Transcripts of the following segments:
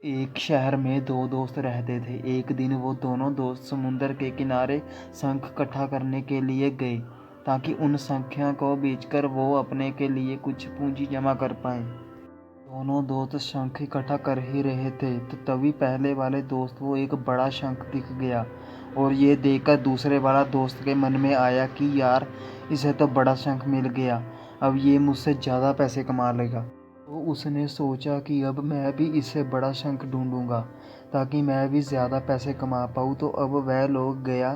एक शहर में दो दोस्त रहते थे। एक दिन वो दोनों दोस्त समुद्र के किनारे शंख इकट्ठा करने के लिए गए ताकि उन शंखों को बेचकर वो अपने के लिए कुछ पूंजी जमा कर पाएं। दोनों दोस्त शंख इकट्ठा कर ही रहे थे तो तभी पहले वाले दोस्त को एक बड़ा शंख दिख गया और ये देखकर दूसरे वाला दोस्त के मन में आया कि यार, इसे तो बड़ा शंख मिल गया, अब ये मुझसे ज़्यादा पैसे कमा लेगा। तो उसने सोचा कि अब मैं भी इससे बड़ा शंख ढूंढूंगा ताकि मैं भी ज़्यादा पैसे कमा पाऊँ। तो अब वह लोग गया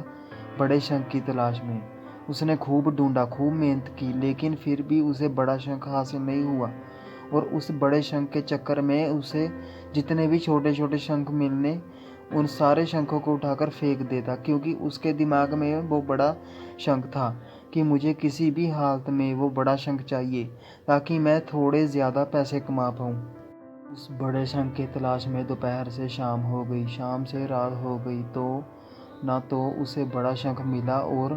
बड़े शंख की तलाश में। उसने खूब ढूंढा, खूब मेहनत की, लेकिन फिर भी उसे बड़ा शंख हासिल नहीं हुआ। और उस बड़े शंख के चक्कर में उसे जितने भी छोटे छोटे शंख मिलने, उन सारे शंखों को उठाकर फेंक देता, क्योंकि उसके दिमाग में वो बड़ा शंख था कि मुझे किसी भी हालत में वो बड़ा शंख चाहिए ताकि मैं थोड़े ज़्यादा पैसे कमा पाऊँ। उस बड़े शंख की तलाश में दोपहर से शाम हो गई, शाम से रात हो गई, तो ना तो उसे बड़ा शंख मिला और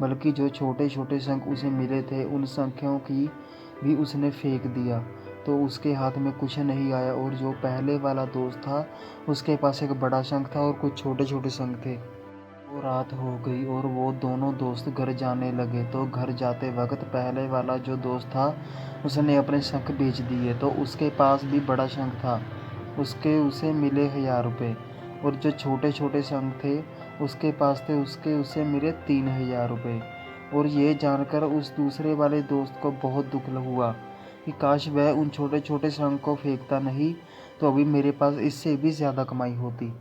बल्कि जो छोटे छोटे शंख उसे मिले थे उन शंखों की भी उसने फेंक दिया। तो उसके हाथ में कुछ नहीं आया और जो पहले वाला दोस्त था उसके पास एक बड़ा शंख था और कुछ छोटे छोटे शंख थे। वो रात हो गई और वो दोनों दोस्त घर जाने लगे। तो घर जाते वक्त पहले वाला जो दोस्त था उसने अपने शंख बेच दिए, तो उसके पास भी बड़ा शंख था, उसे मिले 1000 रुपये। और जो छोटे छोटे शंख थे उसके पास थे, उसे मिले 3000 रुपये। और ये जानकर उस दूसरे वाले दोस्त को बहुत दुख हुआ कि काश वह उन छोटे छोटे शंख को फेंकता नहीं, तो अभी मेरे पास इससे भी ज़्यादा कमाई होती।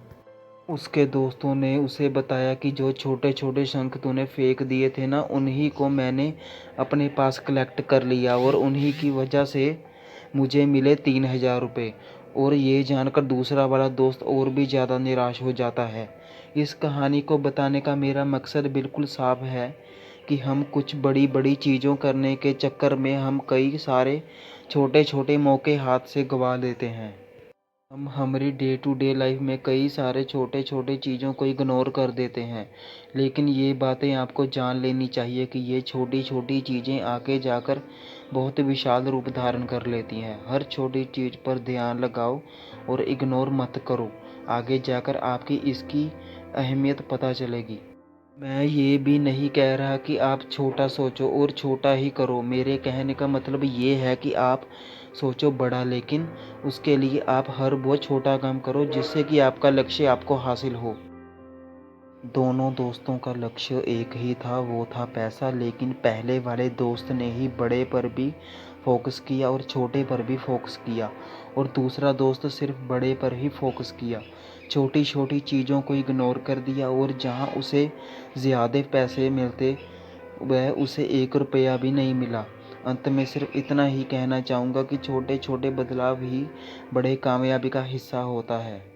उसके दोस्तों ने उसे बताया कि जो छोटे छोटे शंख तूने फेंक दिए थे ना, उन्हीं को मैंने अपने पास कलेक्ट कर लिया और उन्हीं की वजह से मुझे मिले 3000 रुपये। और ये जानकर दूसरा वाला दोस्त और भी ज़्यादा निराश हो जाता है। इस कहानी को बताने का मेरा मकसद बिल्कुल साफ है कि हम कुछ बड़ी बड़ी चीज़ों करने के चक्कर में हम कई सारे छोटे छोटे मौके हाथ से गंवा देते हैं। हम हमारी डे टू डे लाइफ में कई सारे छोटे छोटे चीज़ों को इग्नोर कर देते हैं, लेकिन ये बातें आपको जान लेनी चाहिए कि ये छोटी छोटी चीज़ें आगे जाकर बहुत विशाल रूप धारण कर लेती हैं। हर छोटी चीज़ पर ध्यान लगाओ और इग्नोर मत करो, आगे जाकर आपकी इसकी अहमियत पता चलेगी। मैं ये भी नहीं कह रहा कि आप छोटा सोचो और छोटा ही करो। मेरे कहने का मतलब ये है कि आप सोचो बड़ा, लेकिन उसके लिए आप हर वो छोटा काम करो जिससे कि आपका लक्ष्य आपको हासिल हो। दोनों दोस्तों का लक्ष्य एक ही था, वो था पैसा। लेकिन पहले वाले दोस्त ने ही बड़े पर भी फोकस किया और छोटे पर भी फोकस किया, और दूसरा दोस्त सिर्फ बड़े पर ही फोकस किया, छोटी छोटी चीज़ों को इग्नोर कर दिया। और जहां उसे ज़्यादा पैसे मिलते वह उसे 1 रुपया भी नहीं मिला। अंत में सिर्फ इतना ही कहना चाहूँगा कि छोटे छोटे बदलाव ही बड़े कामयाबी का हिस्सा होता है।